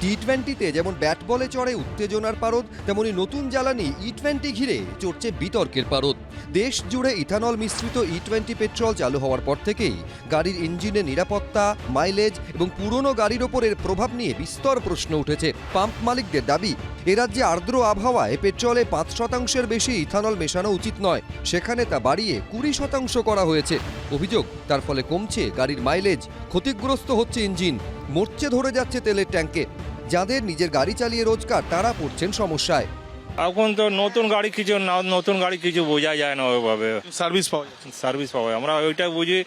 টি-20তে যেমন ব্যাট বলে চড়ে উত্তেজনার পারদ, তেমনি নতুন জ্বালানি ই-20 ঘিরে চড়ছে বিতর্কের পারদ। দেশ জুড়ে ইথানল মিশ্রিত ই-20 পেট্রোল চালু হওয়ার পর থেকেই গাড়ির ইঞ্জিনের নিরাপত্তা, মাইলেজ এবং পুরনো গাড়ির ওপর এর প্রভাব নিয়ে বিস্তর প্রশ্ন উঠেছে। পাম্প মালিকদের দাবি, এ রাজ্যে আর্দ্র আবহাওয়ায় পেট্রোলে 5% বেশি ইথানল মেশানো উচিত নয়, সেখানে তা বাড়িয়ে 20% করা হয়েছে। অভিযোগ, তার ফলে কমছে গাড়ির মাইলেজ, ক্ষতিগ্রস্ত হচ্ছে ইঞ্জিন, মরচে ধরে যাচ্ছে তেলের ট্যাঙ্কে। যাদের নিজের গাড়ি চালিয়ে রোজগার, তারা পড়ছেন সমস্যায়। এখন তো নতুন গাড়ি কিছু বোঝা যায় না ওইভাবে। সার্ভিস পাওয়া আমরা ওইটা বুঝি,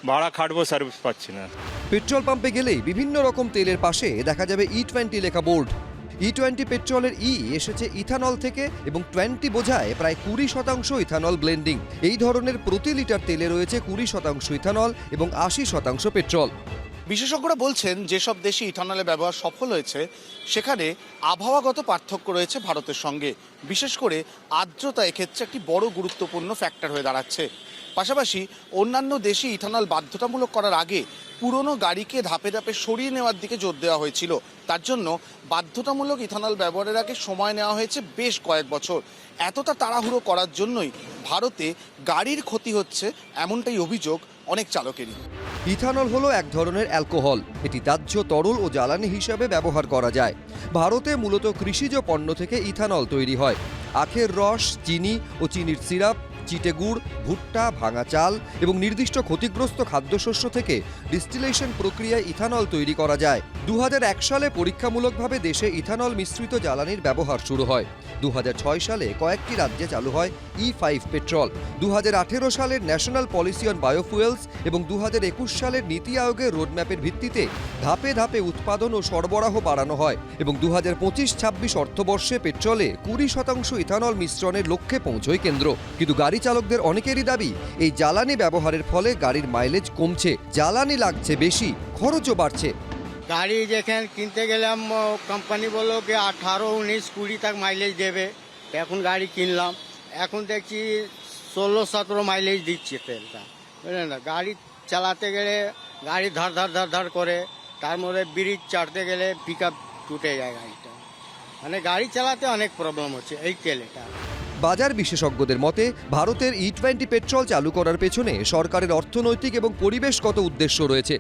ভাড়া খাটবো, সার্ভিস পাচ্ছি না। পেট্রোল পাম্পে গেলেই বিভিন্ন রকম তেলের পাশে দেখা যাবে ই-20 লেখা বোর্ড। ই-20 পেট্রোলের এসেছে ইথানল থেকে এবং 20 বোঝায় প্রায় 20% ইথানল ব্লেন্ডিং। এই ধরনের প্রতি লিটার তেলে রয়েছে 20% ইথানল এবং 80% পেট্রোল। বিশেষজ্ঞরা বলছেন যেসব দেশে ইথানলের ব্যবহার সফল হয়েছে সেখানে আবহাওয়াগত পার্থক্য রয়েছে ভারতের সঙ্গে। বিশেষ করে আর্দ্রতা এক্ষেত্রে একটি বড় গুরুত্বপূর্ণ ফ্যাক্টর হয়ে দাঁড়াচ্ছে। পাশাপাশি অন্যান্য দেশে ইথানল বাধ্যতামূলক করার আগে পুরনো গাড়িকে ধাপে ধাপে সরিয়ে নেওয়ার দিকে জোর দেওয়া হয়েছিল। তার জন্য বাধ্যতামূলক ইথানল ব্যবহারের আগে সময় নেওয়া হয়েছে বেশ কয়েক বছর। এতটা তাড়াহুড়ো করার জন্যই ভারতে গাড়ির ক্ষতি হচ্ছে, এমনটাই অভিযোগ অনেক চালকেরই। ইথানল হলো এক ধরনের অ্যালকোহল। এটি দাহ্য তরল ও জ্বালানি হিসাবে ব্যবহার করা যায়। ভারতে মূলত কৃষিজ পণ্য থেকে ইথানল তৈরি হয়। আখের রস, চিনি ও চিনির সিরাপ, চিটে গুড়, ভুট্টা, ভাঙা চাল এবং নির্দিষ্ট ক্ষতিগ্রস্ত খাদ্যশস্য থেকে ডিস্টিলেশন প্রক্রিয়ায় ইথানল তৈরি করা যায়। 2001 সালে পরীক্ষামূলকভাবে দেশে ইথানল মিশ্রিত জ্বালানির ব্যবহার শুরু হয়। 2006 সালে কয়েকটি রাজ্যে চালু হয় E5 পেট্রোল। 2018 সালের ন্যাশনাল পলিসি অন বায়োফুয়েলস এবং 2021 সালের নীতি আয়োগের রোডম্যাপের ভিত্তিতে ধাপে ধাপে উৎপাদন ও সরবরাহ বাড়ানো হয় এবং 2025-26 অর্থবর্ষে পেট্রোলে 20% ইথানল মিশ্রণের লক্ষ্যে পৌঁছয় কেন্দ্র। কিন্তু গাড়ি চালকদের অনেকেরই দাবি, এই জ্বালানি ব্যবহারের ফলে গাড়ির মাইলেজ কমছে, জ্বালানি লাগছে বেশি, খরচও বাড়ছে। গাড়ি যেখানে কিনতে গেলাম কোম্পানি বললো কি 18, 19, 20 তক মাইলেজ দেবে। এখন গাড়ি কিনলাম, এখন দেখছি 16, 17 মাইলেজ দিচ্ছে তেলটা, বুঝলেন না। গাড়ি চালাতে গেলে গাড়ি ধার করে, তার মধ্যে ব্রিজ চাড়তে গেলে পিক আপ টুটে যায় গাড়িটা। মানে গাড়ি চালাতে অনেক প্রবলেম হচ্ছে এই তেলটা। বাজার বিশেষজ্ঞদের মতে ভারতের ই-20 পেট্রোল চালু করার পেছনে সরকারের অর্থনৈতিক এবং পরিবেশগত উদ্দেশ্য রয়েছে।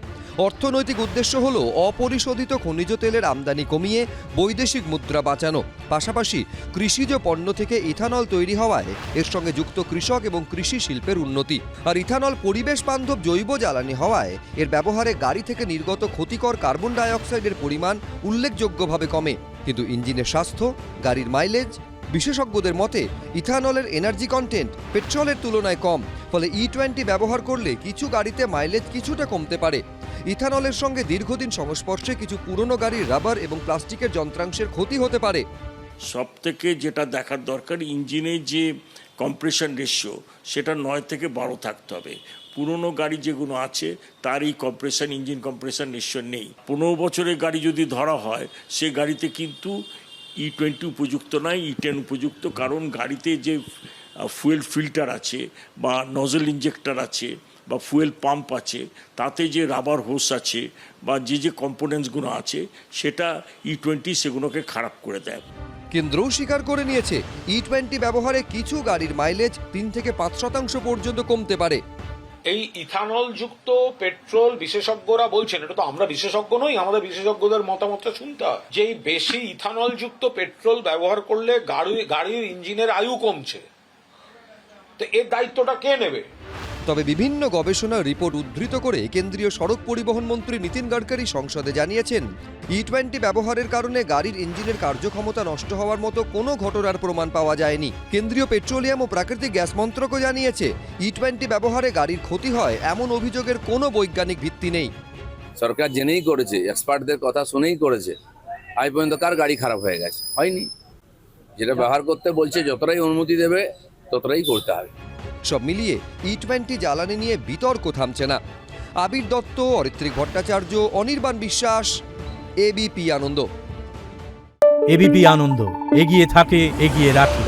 অর্থনৈতিক উদ্দেশ্য হলো অপরিশোধিত খনিজ তেলের আমদানি কমিয়ে বৈদেশিক মুদ্রা বাঁচানো। পাশাপাশি কৃষিজ পণ্য থেকে ইথানল তৈরি হওয়ায় এর সঙ্গে যুক্ত কৃষক এবং কৃষি শিল্পের উন্নতি। আর ইথানল পরিবেশ বান্ধব জৈব জ্বালানি হওয়ায় এর ব্যবহারে গাড়ি থেকে নির্গত ক্ষতিকর কার্বন ডাই অক্সাইডের পরিমাণ উল্লেখযোগ্যভাবে কমে। কিন্তু ইঞ্জিনের স্বাস্থ্য, গাড়ির মাইলেজ, বিশেষজ্ঞদের মতে ইথানলের এনার্জি কন্টেন্ট পেট্রোলের তুলনায় কম, ফলে ই-20 ব্যবহার করলে কিছু গাড়িতে মাইলেজ কিছুটা কমতে পারে। ইথানলের সঙ্গে দীর্ঘদিন সংস্পর্শে কিছু পুরনো গাড়ির রাবার এবং প্লাস্টিকের যন্ত্রাংশের ক্ষতি হতে পারে। সব থেকে যেটা দেখার দরকার, ইঞ্জিনের যে কম্প্রেশন রেশিও সেটা 9 থেকে 12 থাকতে হবে। পুরনো গাড়ি যেগুলো আছে তার এই ইঞ্জিন কম্প্রেশন রেশিও নেই। 15 বছরের গাড়ি যদি ধরা হয়, সে গাড়িতে কিন্তু ই-20 উপযুক্ত নয়, ই-10 উপযুক্ত। কারণ গাড়িতে যে ফুয়েল ফিল্টার আছে বা নজল ইঞ্জেক্টর আছে বা ফুয়েল পাম্প আছে, তাতে যে রাবার হোস আছে বা যে কম্পোনেন্টসগুলো আছে, সেটা ই-20 সেগুলোকে খারাপ করে দেয়। কেন্দ্রও স্বীকার করে নিয়েছে ই-20 ব্যবহারে কিছু গাড়ির মাইলেজ 3 থেকে 5% পর্যন্ত কমতে পারে। এই ইথানল যুক্ত পেট্রোল বিশেষজ্ঞরা বলছেন, এটা তো আমরা বিশেষজ্ঞ নই, আমাদের বিশেষজ্ঞদের মতামতটা শুনতে হয়, যে এই বেশি ইথানল যুক্ত পেট্রোল ব্যবহার করলে গাড়ির ইঞ্জিনের আয়ু কমছে। তো এর দায়িত্বটা কে নেবে? তবে বিভিন্ন গবেষণার রিপোর্ট উদ্ধৃত করে কেন্দ্রীয় সড়ক পরিবহন মন্ত্রী নীতিন গডকরি সংসদে জানিয়েছেন, ই-20 ব্যবহারের কারণে গাড়ির ইঞ্জিনের কার্যক্ষমতা নষ্ট হওয়ার মতো কোনো ঘটনার প্রমাণ পাওয়া যায়নি। কেন্দ্রীয় পেট্রোলিয়াম ও প্রাকৃতিক গ্যাস মন্ত্রকও জানিয়েছে, ই-20 ব্যবহারে গাড়ির ক্ষতি হয় এমন অভিযোগের কোনো বৈজ্ঞানিক ভিত্তি নেই। সরকার জেনেই করেছে, এক্সপার্টদের কথা শুনেই করেছে। আজ পর্যন্ত কার গাড়ি খারাপ হয়ে গেছে? হয়নি। যেটা ব্যবহার করতে বলছে, যতটাই অনুমতি দেবে ততটাই করতে হবে। সব মিলিয়ে ই-20 জ্বালানি নিয়ে বিতর্ক থামছে না। আবির দত্ত, অরিত্রিক ভট্টাচার্য, অনির্বাণ বিশ্বাস, এবিপি আনন্দ। এবিপি আনন্দ, এগিয়ে থাকে, এগিয়ে রাখে।